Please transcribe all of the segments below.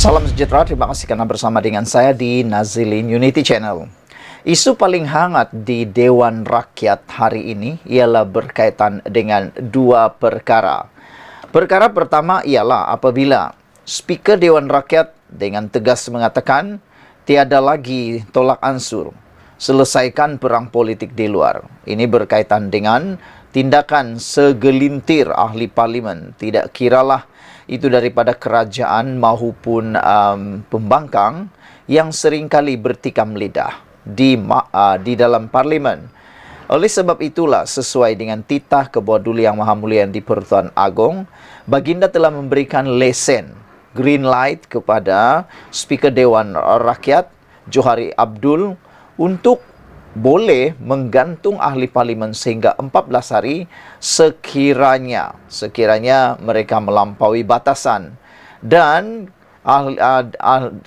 Salam sejahtera, terima kasih karena bersama dengan saya di Nazilin Unity Channel. Isu paling hangat di Dewan Rakyat hari ini ialah berkaitan dengan dua perkara. Perkara pertama ialah apabila Speaker Dewan Rakyat dengan tegas mengatakan tiada lagi tolak ansur, selesaikan perang politik di luar. Ini berkaitan dengan tindakan segelintir ahli parlimen, tidak kiralah itu daripada kerajaan maupun pembangkang yang seringkali bertikam lidah di dalam parlimen. Oleh sebab itulah, sesuai dengan titah Kebawah Yang Maha Mulia yang di-Pertuan Agong, Baginda telah memberikan lesen, green light kepada Speaker Dewan Rakyat Johari Abdul untuk boleh menggantung ahli parlimen sehingga 14 hari sekiranya mereka melampaui batasan. Dan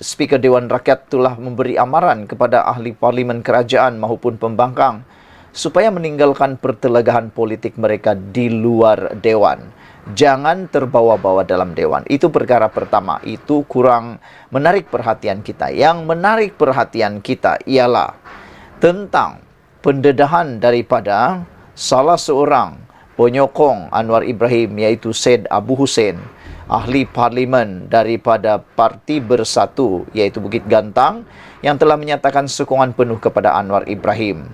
Speaker Dewan Rakyat telah memberi amaran kepada ahli parlimen kerajaan maupun pembangkang supaya meninggalkan pertelegahan politik mereka di luar dewan. Jangan terbawa-bawa dalam dewan. Itu perkara pertama. Itu kurang menarik perhatian kita. Yang menarik perhatian kita ialah tentang pendedahan daripada salah seorang penyokong Anwar Ibrahim, iaitu Syed Abu Hussein, ahli parlimen daripada Parti Bersatu, iaitu Bukit Gantang, yang telah menyatakan sokongan penuh kepada Anwar Ibrahim.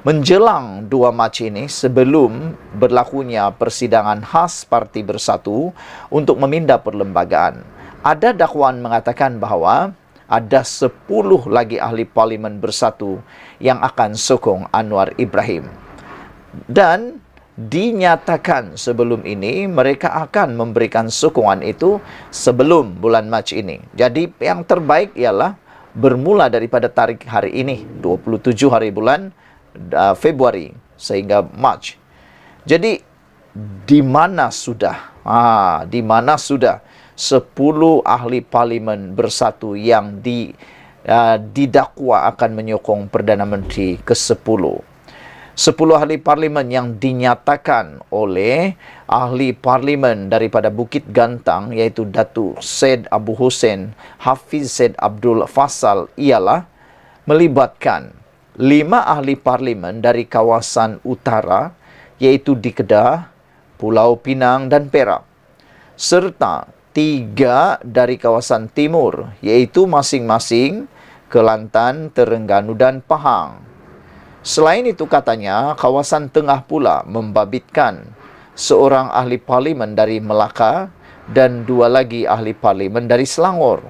Menjelang 2 Mac ini, sebelum berlakunya persidangan khas Parti Bersatu untuk memindah perlembagaan, ada dakwaan mengatakan bahawa ada 10 lagi ahli parlimen bersatu yang akan sokong Anwar Ibrahim. Dan dinyatakan sebelum ini mereka akan memberikan sokongan itu sebelum bulan Mac ini. Jadi yang terbaik ialah bermula daripada tarikh hari ini, 27 hari bulan Februari sehingga Mac. Jadi di mana sudah 10 ahli parlimen bersatu yang didakwa akan menyokong Perdana Menteri ke-10. 10 ahli parlimen yang dinyatakan oleh ahli parlimen daripada Bukit Gantang, iaitu Datuk Syed Abu Hussein, Hafiz Syed Abdul Faisal, ialah melibatkan 5 ahli parlimen dari kawasan utara, iaitu di Kedah, Pulau Pinang dan Perak, serta 3 dari kawasan timur, iaitu masing-masing Kelantan, Terengganu dan Pahang. Selain itu katanya, kawasan tengah pula membabitkan seorang ahli parlimen dari Melaka dan 2 lagi ahli parlimen dari Selangor.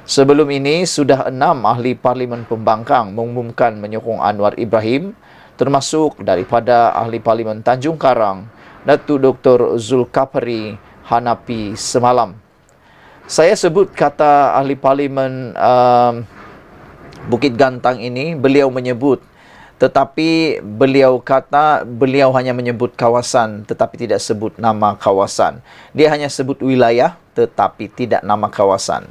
Sebelum ini, sudah 6 ahli parlimen pembangkang mengumumkan menyokong Anwar Ibrahim, termasuk daripada ahli parlimen Tanjung Karang, Datuk Dr. Zulkafli Hanafi semalam. Saya sebut kata ahli parlimen Bukit Gantang ini, beliau menyebut, tetapi beliau kata beliau hanya menyebut kawasan tetapi tidak sebut nama kawasan. Dia hanya sebut wilayah tetapi tidak nama kawasan.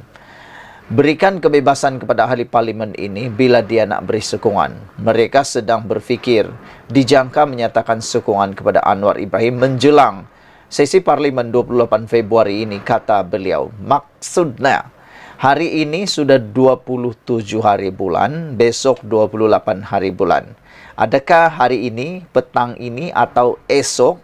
Berikan kebebasan kepada ahli parlimen ini bila dia nak beri sokongan. Mereka sedang berfikir, dijangka menyatakan sokongan kepada Anwar Ibrahim menjelang sesi parlimen 28 Februari ini, kata beliau. Maksudnya, hari ini sudah 27 hari bulan, besok 28 hari bulan. Adakah hari ini, petang ini atau esok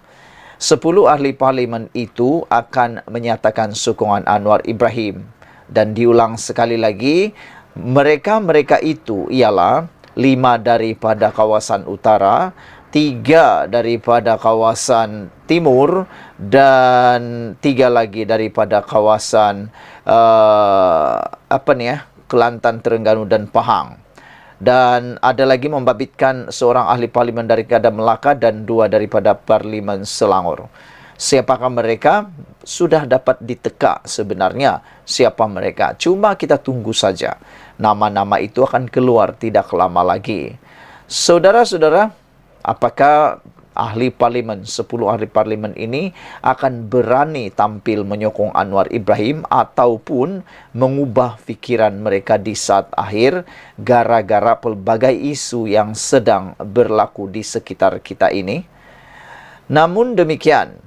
10 ahli parlimen itu akan menyatakan sokongan Anwar Ibrahim? Dan diulang sekali lagi, mereka itu ialah 5 daripada kawasan utara, 3 daripada kawasan timur, dan 3 lagi daripada kawasan Kelantan, Terengganu dan Pahang. Dan ada lagi membabitkan seorang ahli parlimen daripada Melaka dan 2 daripada parlimen Selangor. Siapakah mereka? Sudah dapat diteka sebenarnya siapa mereka. Cuma kita tunggu saja. Nama-nama itu akan keluar tidak lama lagi. Saudara-saudara, apakah ahli parlimen, 10 ahli parlimen ini akan berani tampil menyokong Anwar Ibrahim ataupun mengubah fikiran mereka di saat akhir gara-gara pelbagai isu yang sedang berlaku di sekitar kita ini? Namun demikian,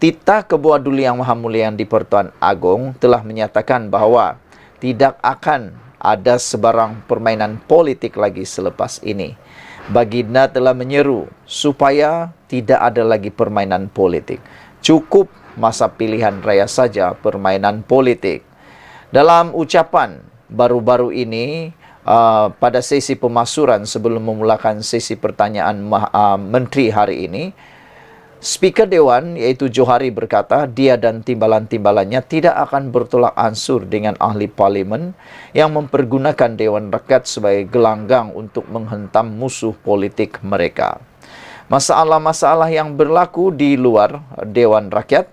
Tita Ketua Duli Yang Maha Mulia yang di-Pertuan Agong telah menyatakan bahawa tidak akan ada sebarang permainan politik lagi selepas ini. Baginda telah menyeru supaya tidak ada lagi permainan politik. Cukup masa pilihan raya saja permainan politik. Dalam ucapan baru-baru ini, pada sesi pemasuran sebelum memulakan sesi pertanyaan Menteri hari ini, Speaker Dewan iaitu Johari berkata dia dan timbalan-timbalannya tidak akan bertolak ansur dengan ahli parlimen yang mempergunakan Dewan Rakyat sebagai gelanggang untuk menghentam musuh politik mereka. Masalah-masalah yang berlaku di luar Dewan Rakyat,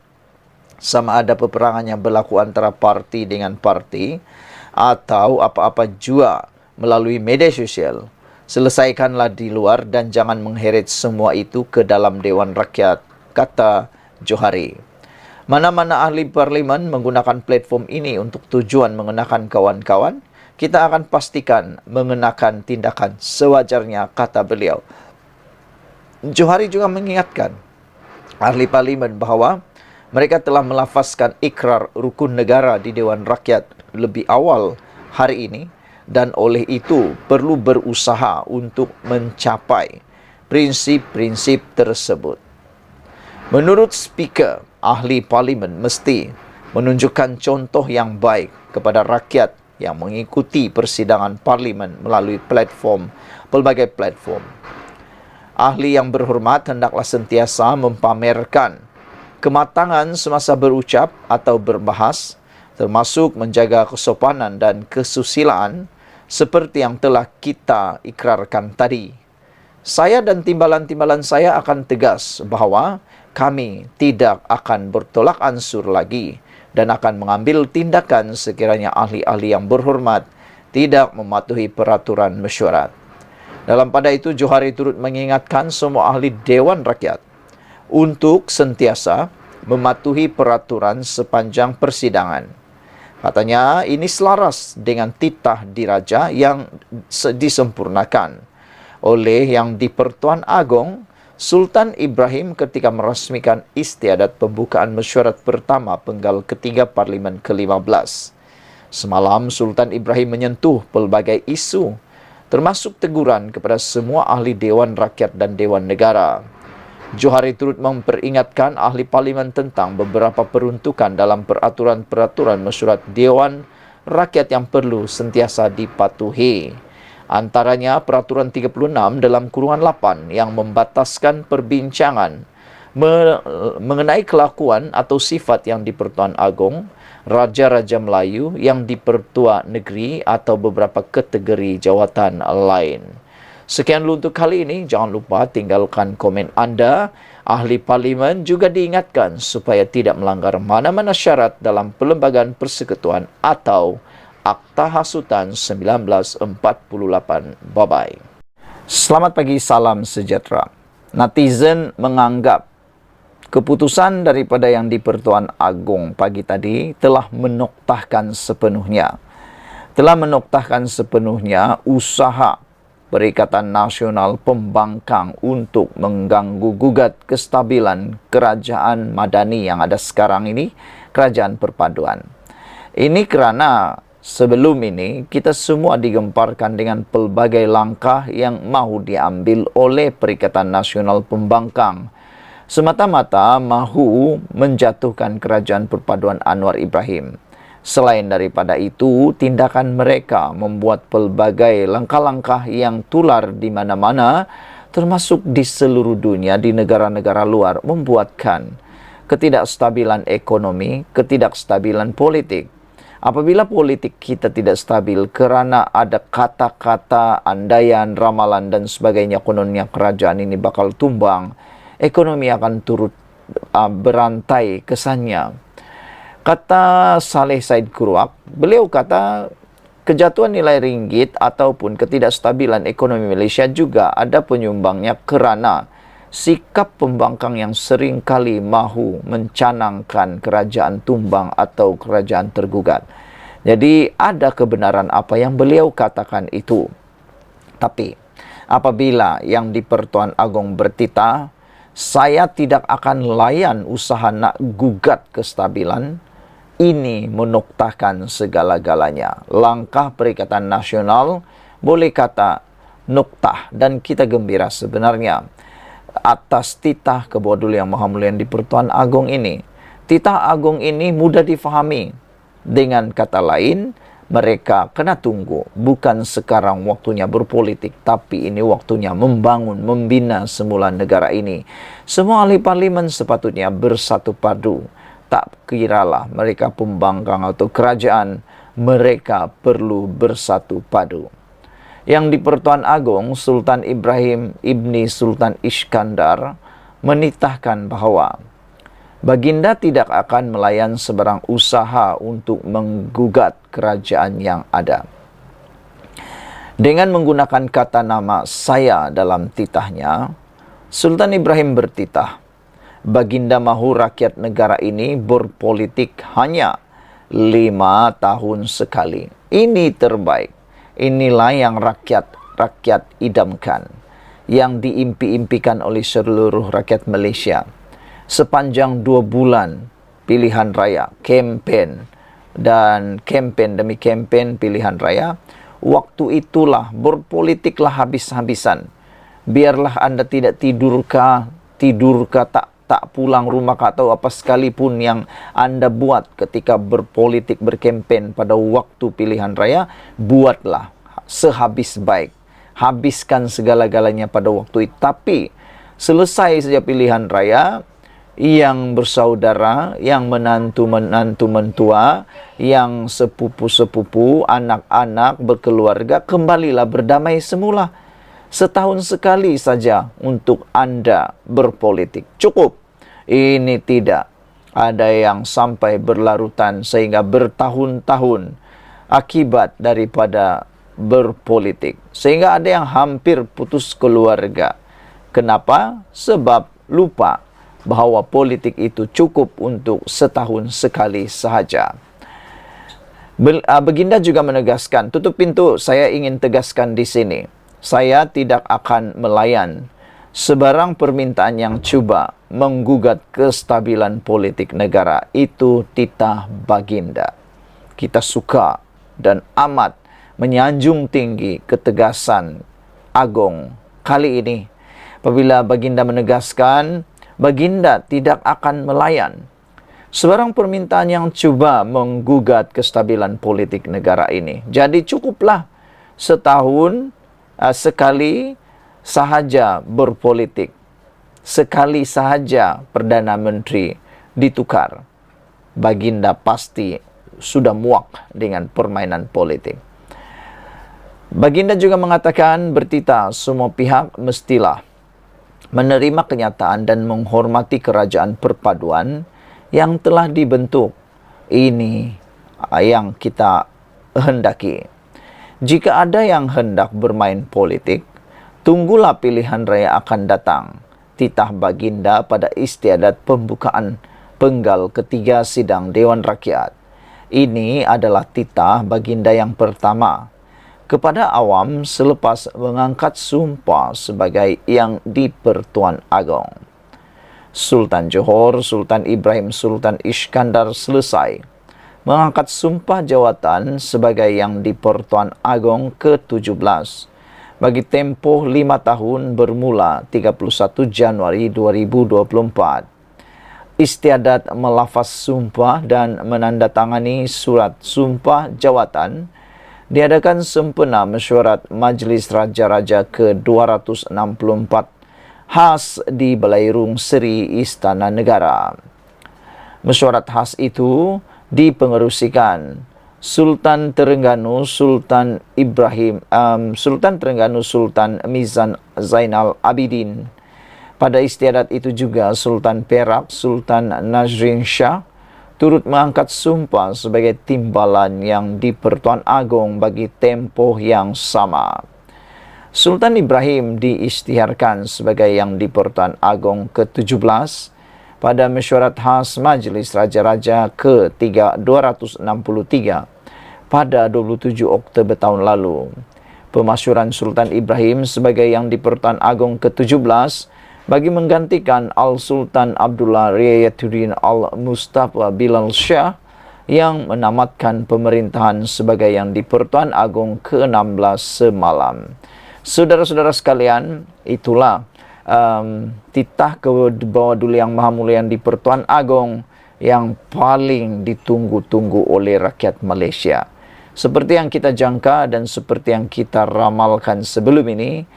sama ada peperangan yang berlaku antara parti dengan parti atau apa-apa jua melalui media sosial, selesaikanlah di luar dan jangan mengheret semua itu ke dalam Dewan Rakyat, kata Johari. Mana-mana ahli parlimen menggunakan platform ini untuk tujuan mengenakan kawan-kawan, kita akan pastikan mengenakan tindakan sewajarnya, kata beliau. Johari juga mengingatkan ahli parlimen bahawa mereka telah melafazkan ikrar rukun negara di Dewan Rakyat lebih awal hari ini, dan oleh itu perlu berusaha untuk mencapai prinsip-prinsip tersebut. Menurut speaker, ahli parlimen mesti menunjukkan contoh yang baik kepada rakyat yang mengikuti persidangan parlimen melalui pelbagai platform. Ahli yang berhormat hendaklah sentiasa mempamerkan kematangan semasa berucap atau berbahas, termasuk menjaga kesopanan dan kesusilaan seperti yang telah kita ikrarkan tadi. Saya dan timbalan-timbalan saya akan tegas bahawa kami tidak akan bertolak ansur lagi dan akan mengambil tindakan sekiranya ahli-ahli yang berhormat tidak mematuhi peraturan mesyuarat. Dalam pada itu, Johari turut mengingatkan semua ahli Dewan Rakyat untuk sentiasa mematuhi peraturan sepanjang persidangan. Katanya ini selaras dengan titah diraja yang disempurnakan oleh Yang di-Pertuan Agong Sultan Ibrahim ketika merasmikan istiadat pembukaan mesyuarat pertama penggal ketiga Parlimen ke-15. Semalam Sultan Ibrahim menyentuh pelbagai isu, termasuk teguran kepada semua ahli Dewan Rakyat dan Dewan Negara. Johari turut memperingatkan ahli parlimen tentang beberapa peruntukan dalam peraturan-peraturan mesyuarat Dewan Rakyat yang perlu sentiasa dipatuhi. Antaranya peraturan 36 dalam kurungan 8 yang membataskan perbincangan mengenai kelakuan atau sifat yang di-Pertuan Agong, Raja-Raja Melayu yang di-Pertua Negeri atau beberapa kategori jawatan lain. Sekian dulu untuk kali ini. Jangan lupa tinggalkan komen anda. Ahli parlimen juga diingatkan supaya tidak melanggar mana-mana syarat dalam Perlembagaan Persekutuan atau Akta Hasutan 1948. Bye-bye. Selamat pagi, salam sejahtera. Netizen menganggap keputusan daripada Yang di-Pertuan Agong pagi tadi telah menoktahkan sepenuhnya usaha Perikatan Nasional Pembangkang untuk mengganggu-gugat kestabilan kerajaan madani yang ada sekarang ini, kerajaan perpaduan. Ini kerana sebelum ini kita semua digemparkan dengan pelbagai langkah yang mahu diambil oleh Perikatan Nasional Pembangkang, semata-mata mahu menjatuhkan kerajaan perpaduan Anwar Ibrahim. Selain daripada itu, tindakan mereka membuat pelbagai langkah-langkah yang tular di mana-mana, termasuk di seluruh dunia, di negara-negara luar, membuatkan ketidakstabilan ekonomi, ketidakstabilan politik. Apabila politik kita tidak stabil kerana ada kata-kata, andaian, ramalan dan sebagainya, kononnya kerajaan ini bakal tumbang, ekonomi akan turut berantai kesannya. Kata Saleh Said Kuruak, beliau kata kejatuhan nilai ringgit ataupun ketidakstabilan ekonomi Malaysia juga ada penyumbangnya kerana sikap pembangkang yang sering kali mahu mencanangkan kerajaan tumbang atau kerajaan tergugat. Jadi ada kebenaran apa yang beliau katakan itu. Tapi apabila Yang di-Pertuan Agong bertitah, Saya tidak akan layan usaha nak gugat kestabilan. Ini menoktahkan segala-galanya. Langkah Perikatan Nasional boleh kata noktah, dan kita gembira sebenarnya atas titah Kebawah Yang Maha Mulia di Pertuan Agong ini. Titah Agong ini mudah difahami. Dengan kata lain, mereka kena tunggu. Bukan sekarang waktunya berpolitik, tapi ini waktunya membangun, membina semula negara ini. Semua ahli parlimen sepatutnya bersatu padu. Tak kiralah mereka pembangkang atau kerajaan, mereka perlu bersatu padu. Yang di Pertuan Agong, Sultan Ibrahim Ibni Sultan Iskandar menitahkan bahwa Baginda tidak akan melayan sebarang usaha untuk menggugat kerajaan yang ada. Dengan menggunakan kata nama saya dalam titahnya, Sultan Ibrahim bertitah, Baginda mahu rakyat negara ini berpolitik hanya 5 tahun sekali. Ini terbaik. Inilah yang rakyat idamkan, yang diimpi-impikan oleh seluruh rakyat Malaysia. Sepanjang 2 bulan pilihan raya, kempen demi kempen pilihan raya, waktu itulah berpolitiklah habis-habisan. Biarlah Anda tidak tidurkah tak pulang rumah atau apa sekalipun yang Anda buat ketika berpolitik, berkempen pada waktu pilihan raya, buatlah sehabis baik. Habiskan segala-galanya pada waktu itu. Tapi selesai saja pilihan raya, yang bersaudara, yang menantu mentua, yang sepupu-sepupu, anak-anak, berkeluarga, kembalilah berdamai semula. Setahun sekali saja untuk Anda berpolitik. Cukup. Ini tidak. Ada yang sampai berlarutan sehingga bertahun-tahun akibat daripada berpolitik. Sehingga ada yang hampir putus keluarga. Kenapa? Sebab lupa bahawa politik itu cukup untuk setahun sekali sahaja. Baginda juga menegaskan, tutup pintu, saya ingin tegaskan di sini. Saya tidak akan melayan sebarang permintaan yang cuba menggugat kestabilan politik negara. Itu titah Baginda. Kita suka dan amat menyanjung tinggi ketegasan Agong kali ini. Apabila Baginda menegaskan, Baginda tidak akan melayan sebarang permintaan yang cuba menggugat kestabilan politik negara ini. Jadi cukuplah setahun sekali sahaja berpolitik. Sekali sahaja Perdana Menteri ditukar. Baginda pasti sudah muak dengan permainan politik. Baginda juga mengatakan, bertitah semua pihak mestilah menerima kenyataan dan menghormati kerajaan perpaduan yang telah dibentuk. Ini yang kita hendaki. Jika ada yang hendak bermain politik, tunggulah pilihan raya akan datang. Titah Baginda pada istiadat pembukaan penggal ketiga sidang Dewan Rakyat. Ini adalah titah Baginda yang pertama kepada awam selepas mengangkat sumpah sebagai yang di Pertuan Agong. Sultan Johor, Sultan Ibrahim Sultan Iskandar selesai mengangkat sumpah jawatan sebagai yang di Pertuan Agong ke-17 bagi tempoh 5 tahun bermula 31 Januari 2024. Istiadat melafaz sumpah dan menandatangani surat sumpah jawatan diadakan sempena mesyuarat Majlis Raja-Raja ke-264 khas di Belairung Seri Istana Negara. Mesyuarat khas itu dipengerusikan Sultan Terengganu Sultan Terengganu Sultan Mizan Zainal Abidin. Pada istiadat itu juga Sultan Perak Sultan Nazrin Shah turut mengangkat sumpah sebagai timbalan yang di Pertuan Agong bagi tempoh yang sama. Sultan Ibrahim diisytiharkan sebagai yang di Pertuan Agong ke-17 pada mesyuarat khas Majlis Raja-Raja ke-263 pada 27 Oktober tahun lalu. Pemasyuran Sultan Ibrahim sebagai yang di Pertuan Agong ke-17 bagi menggantikan Al-Sultan Abdullah Riayatuddin Al-Mustafa Bilal Shah yang menamatkan pemerintahan sebagai Yang di-Pertuan Agong ke-16 semalam. Saudara-saudara sekalian, itulah titah ke bawah duli Yang Maha Mulia Yang di-Pertuan Agong yang paling ditunggu-tunggu oleh rakyat Malaysia. Seperti yang kita jangka dan seperti yang kita ramalkan sebelum ini,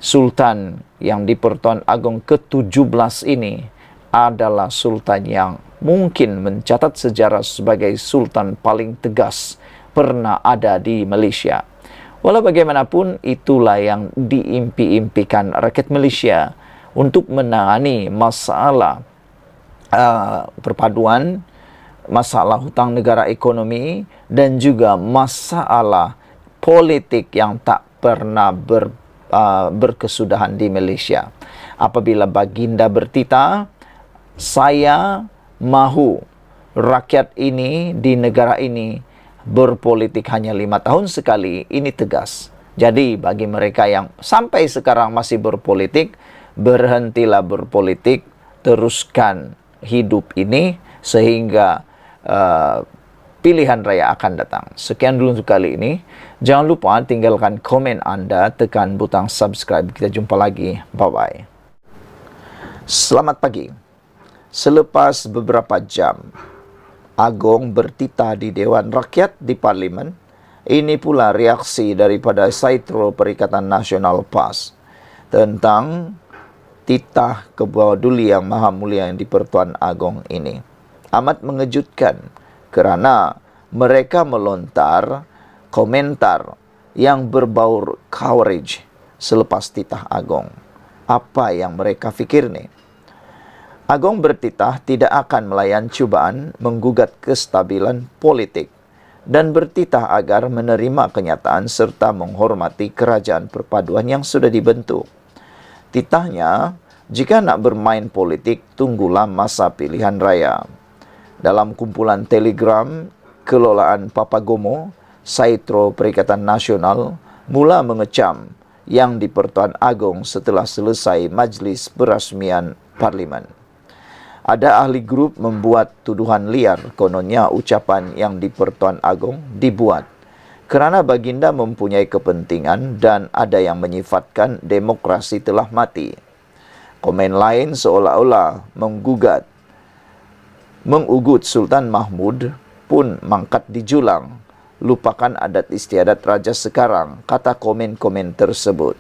Sultan Yang di-Pertuan Agong ke-17 ini adalah Sultan yang mungkin mencatat sejarah sebagai Sultan paling tegas pernah ada di Malaysia. Walau bagaimanapun, itulah yang diimpi-impikan rakyat Malaysia untuk menangani masalah perpaduan, masalah hutang negara ekonomi, dan juga masalah politik yang tak pernah berkesudahan di Malaysia. Apabila baginda bertitah, saya mahu rakyat ini di negara ini berpolitik hanya 5 tahun sekali, ini tegas. Jadi bagi mereka yang sampai sekarang masih berpolitik, berhentilah berpolitik, teruskan hidup ini sehingga pilihan raya akan datang. Sekian dulu untuk kali ini. Jangan lupa tinggalkan komen Anda, tekan butang subscribe. Kita jumpa lagi. Bye-bye. Selamat pagi. Selepas beberapa jam Agong bertitah di Dewan Rakyat di Parlimen, ini pula reaksi daripada Saitro Perikatan Nasional PAS tentang titah ke bawah duli Yang Maha Mulia Yang di-Pertuan Agong ini. Amat mengejutkan kerana mereka melontar komentar yang berbau coverage selepas titah Agong. Apa yang mereka fikir ni? Agong bertitah tidak akan melayan cubaan menggugat kestabilan politik dan bertitah agar menerima kenyataan serta menghormati kerajaan perpaduan yang sudah dibentuk. Titahnya, jika nak bermain politik, tunggulah masa pilihan raya. Dalam kumpulan telegram kelolaan Papagomo, Saitro Perikatan Nasional mula mengecam Yang di-Pertuan Agong setelah selesai majlis perasmian Parlimen. Ada ahli grup membuat tuduhan liar, kononnya ucapan Yang di-Pertuan Agong dibuat kerana baginda mempunyai kepentingan dan ada yang menyifatkan demokrasi telah mati. Komen lain seolah-olah mengugut Sultan Mahmud pun mangkat dijulang. Lupakan adat istiadat raja sekarang, kata komen-komen tersebut.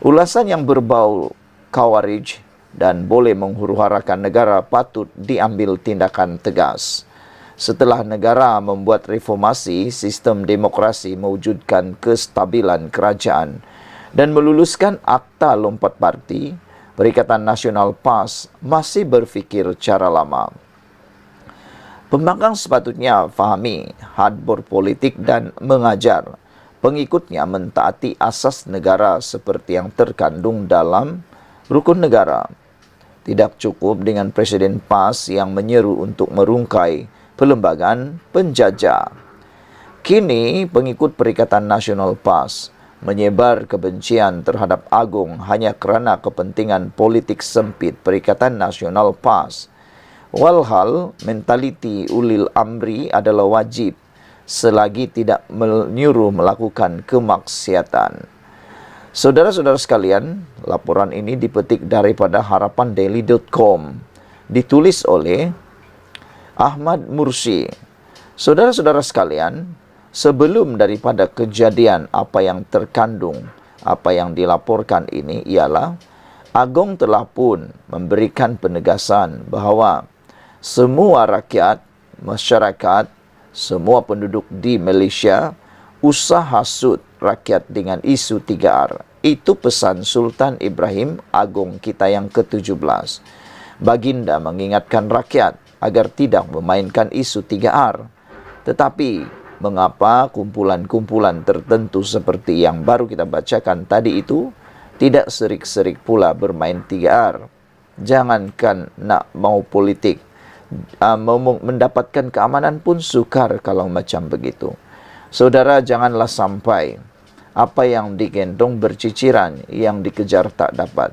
Ulasan yang berbau khawarij dan boleh menghuru-harakan negara patut diambil tindakan tegas. Setelah negara membuat reformasi sistem demokrasi, mewujudkan kestabilan kerajaan dan meluluskan Akta Lompat Parti, Perikatan Nasional PAS masih berfikir cara lama. Pembangkang sepatutnya fahami had berpolitik dan mengajar pengikutnya mentaati asas negara seperti yang terkandung dalam Rukun Negara. Tidak cukup dengan Presiden PAS yang menyeru untuk merungkai perlembagaan penjajah. Kini pengikut Perikatan Nasional PAS menyebar kebencian terhadap Agong hanya kerana kepentingan politik sempit Perikatan Nasional PAS. Walhal mentaliti ulil amri adalah wajib selagi tidak menyuruh melakukan kemaksiatan. Saudara-saudara sekalian, laporan ini dipetik daripada harapandaily.com, ditulis oleh Ahmad Mursi. Saudara-saudara sekalian, sebelum daripada kejadian apa yang terkandung, apa yang dilaporkan ini ialah Agong telah pun memberikan penegasan bahawa semua rakyat, masyarakat, semua penduduk di Malaysia usah hasut rakyat dengan isu 3R. Itu pesan Sultan Ibrahim Agong kita yang ke-17. Baginda mengingatkan rakyat agar tidak memainkan isu 3R. Tetapi, mengapa kumpulan-kumpulan tertentu seperti yang baru kita bacakan tadi itu tidak serik-serik pula bermain 3R? Jangankan nak mau politik, mendapatkan keamanan pun sukar kalau macam begitu. Saudara, janganlah sampai apa yang digendong berciciran, yang dikejar tak dapat.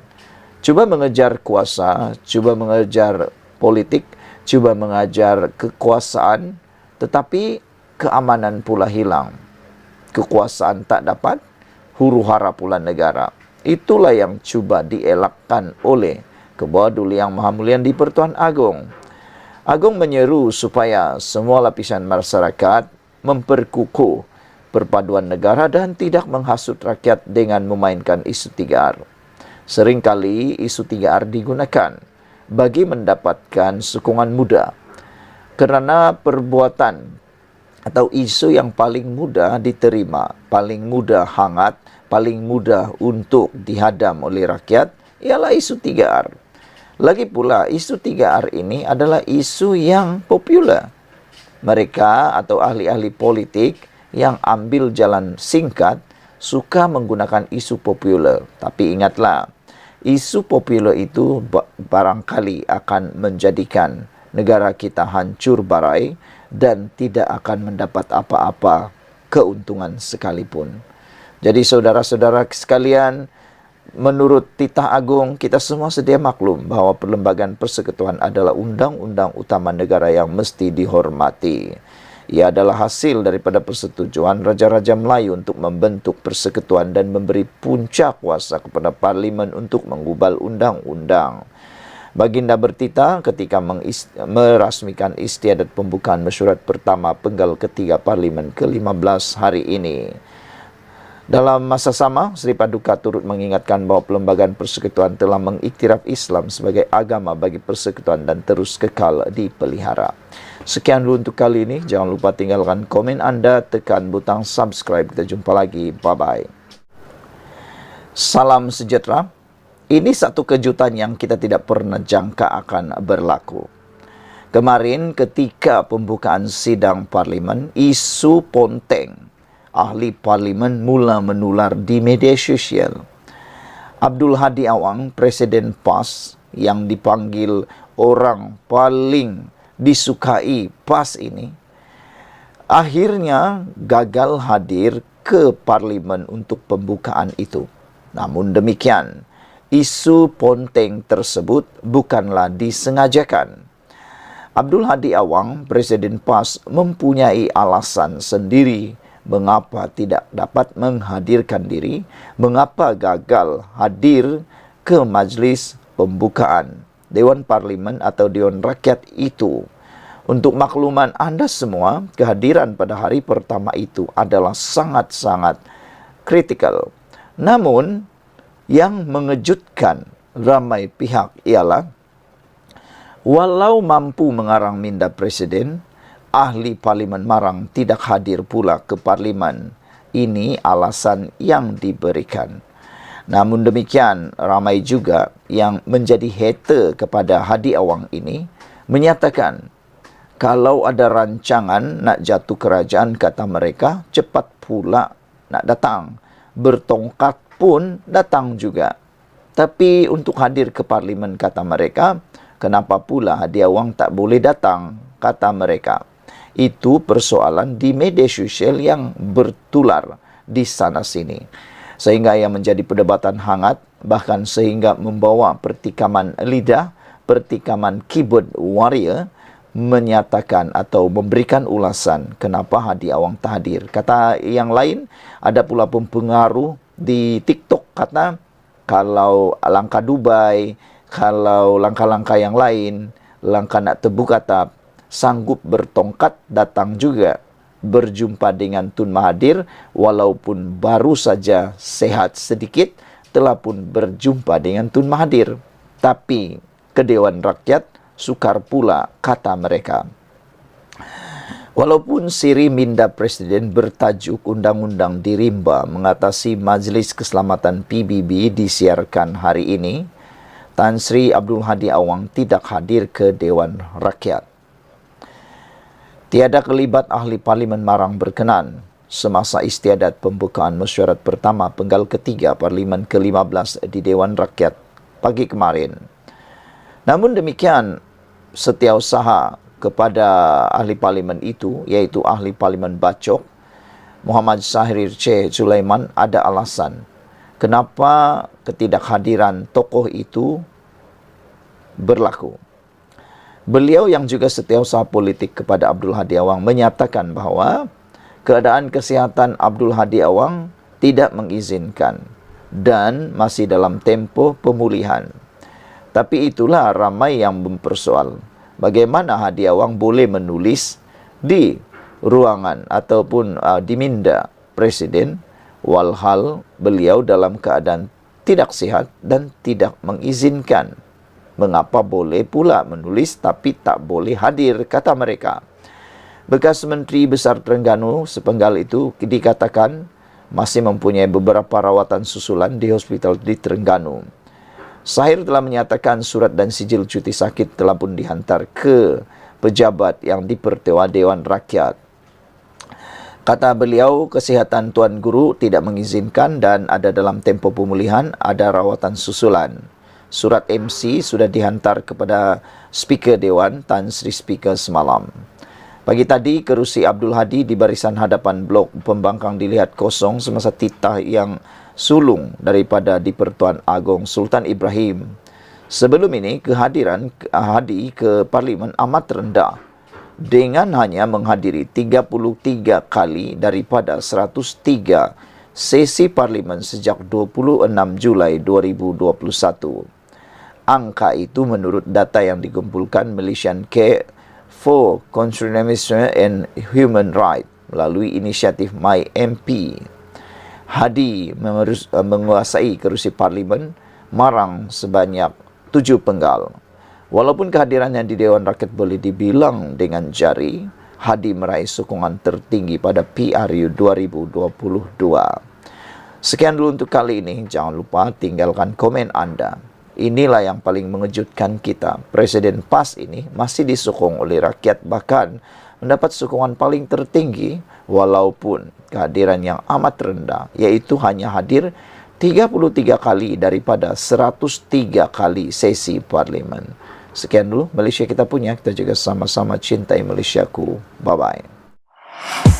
Cuba mengejar kuasa, cuba mengejar politik, cuba mengejar kekuasaan, tetapi keamanan pula hilang. Kekuasaan tak dapat, huru-hara pula negara. Itulah yang cuba dielakkan oleh Kebawah Duli Yang Maha Mulia di Pertuan Agong. Agong menyeru supaya semua lapisan masyarakat memperkukuh perpaduan negara dan tidak menghasut rakyat dengan memainkan isu 3R. Seringkali isu 3R digunakan bagi mendapatkan sokongan muda kerana perbuatan atau isu yang paling mudah diterima, paling mudah hangat, paling mudah untuk dihadam oleh rakyat ialah isu 3R. Lagi pula isu 3R ini adalah isu yang popular. Mereka atau ahli-ahli politik yang ambil jalan singkat suka menggunakan isu popular. Tapi ingatlah, isu popular itu barangkali akan menjadikan negara kita hancur barai dan tidak akan mendapat apa-apa keuntungan sekalipun. Jadi saudara-saudara sekalian, menurut titah agung, kita semua sedia maklum bahawa Perlembagaan Persekutuan adalah undang-undang utama negara yang mesti dihormati. Ia adalah hasil daripada persetujuan Raja-Raja Melayu untuk membentuk persekutuan dan memberi punca kuasa kepada Parlimen untuk menggubal undang-undang. Baginda bertitah ketika merasmikan istiadat pembukaan mesyuarat pertama penggal ketiga Parlimen ke-15 hari ini. Dalam masa sama, Sri Paduka turut mengingatkan bahawa Perlembagaan Persekutuan telah mengiktiraf Islam sebagai agama bagi persekutuan dan terus kekal dipelihara. Sekian dulu untuk kali ini. Jangan lupa tinggalkan komen anda, tekan butang subscribe. Kita jumpa lagi. Bye-bye. Salam sejahtera. Ini satu kejutan yang kita tidak pernah jangka akan berlaku. Kemarin ketika pembukaan sidang parlimen, isu ponteng ahli parlimen mula menular di media sosial. Abdul Hadi Awang, Presiden PAS yang dipanggil orang paling disukai PAS ini, akhirnya gagal hadir ke parlimen untuk pembukaan itu. Namun demikian, isu ponteng tersebut bukanlah disengajakan. Abdul Hadi Awang, Presiden PAS, mempunyai alasan sendiri mengapa tidak dapat menghadirkan diri, mengapa gagal hadir ke majlis pembukaan Dewan Parlimen atau Dewan Rakyat itu. Untuk makluman anda semua, kehadiran pada hari pertama itu adalah sangat-sangat kritikal. Namun, yang mengejutkan ramai pihak ialah walau mampu mengarang minda Presiden, ahli Parlimen Marang tidak hadir pula ke Parlimen. Ini alasan yang diberikan. Namun demikian, ramai juga yang menjadi hater kepada Hadi Awang ini menyatakan kalau ada rancangan nak jatuh kerajaan, kata mereka, cepat pula nak datang. Bertongkat pun datang juga. Tapi untuk hadir ke Parlimen, kata mereka, kenapa pula Hadi Awang tak boleh datang, kata mereka. Itu persoalan di media sosial yang bertular di sana-sini. Sehingga yang menjadi perdebatan hangat, bahkan sehingga membawa pertikaman lidah, pertikaman keyboard warrior, menyatakan atau memberikan ulasan kenapa Hadi Awang tak hadir. Kata yang lain, ada pula pempengaruh di TikTok kata, kalau langkah Dubai, kalau langkah-langkah yang lain, langkah nak terbuka tap, sanggup bertongkat datang juga berjumpa dengan Tun Mahathir, walaupun baru saja sehat sedikit, telah pun berjumpa dengan Tun Mahathir. Tapi ke Dewan Rakyat sukar pula, kata mereka. Walaupun siri minda Presiden bertajuk Undang-Undang Dirimba mengatasi Majlis Keselamatan PBB disiarkan hari ini, Tan Sri Abdul Hadi Awang tidak hadir ke Dewan Rakyat. Tiada kelibat ahli Parlimen Marang berkenan semasa istiadat pembukaan mesyuarat pertama penggal ketiga Parlimen ke-15 di Dewan Rakyat pagi kemarin. Namun demikian, setiausaha kepada ahli parlimen itu, iaitu ahli parlimen Bacok, Muhammad Syahrir C. Sulaiman, ada alasan kenapa ketidakhadiran tokoh itu berlaku. Beliau yang juga setiausaha politik kepada Abdul Hadi Awang menyatakan bahwa keadaan kesihatan Abdul Hadi Awang tidak mengizinkan dan masih dalam tempo pemulihan. Tapi itulah ramai yang mempersoal bagaimana Hadi Awang boleh menulis di ruangan ataupun di minda Presiden walhal beliau dalam keadaan tidak sehat dan tidak mengizinkan. Mengapa boleh pula menulis tapi tak boleh hadir, kata mereka. Bekas Menteri Besar Terengganu sepenggal itu dikatakan masih mempunyai beberapa rawatan susulan di hospital di Terengganu. Sahir telah menyatakan surat dan sijil cuti sakit telah pun dihantar ke pejabat yang dipertua Dewan Rakyat. Kata beliau, kesihatan Tuan Guru tidak mengizinkan dan ada dalam tempo pemulihan, ada rawatan susulan. Surat MC sudah dihantar kepada Speaker Dewan Tan Sri Speaker semalam. Pagi tadi, kerusi Abdul Hadi di barisan hadapan blok pembangkang dilihat kosong semasa titah yang sulung daripada di-Pertuan Agong Sultan Ibrahim. Sebelum ini, kehadiran Hadi ke Parlimen amat rendah dengan hanya menghadiri 33 kali daripada 103 sesi Parlimen sejak 26 Julai 2021. Angka itu menurut data yang dikumpulkan Malaysian Care for Conservation and Human Rights melalui inisiatif MyMP. Hadi menguasai kerusi Parlimen Marang sebanyak 7 penggal. Walaupun kehadirannya di Dewan Rakyat boleh dibilang dengan jari, Hadi meraih sokongan tertinggi pada PRU 2022. Sekian dulu untuk kali ini. Jangan lupa tinggalkan komen Anda. Inilah yang paling mengejutkan kita. Presiden PAS ini masih disokong oleh rakyat, bahkan mendapat sokongan paling tertinggi walaupun kehadiran yang amat rendah, yaitu hanya hadir 33 kali daripada 103 kali sesi Parlimen. Sekian dulu Malaysia kita punya. Kita juga sama-sama cintai Malaysiaku. Bye-bye.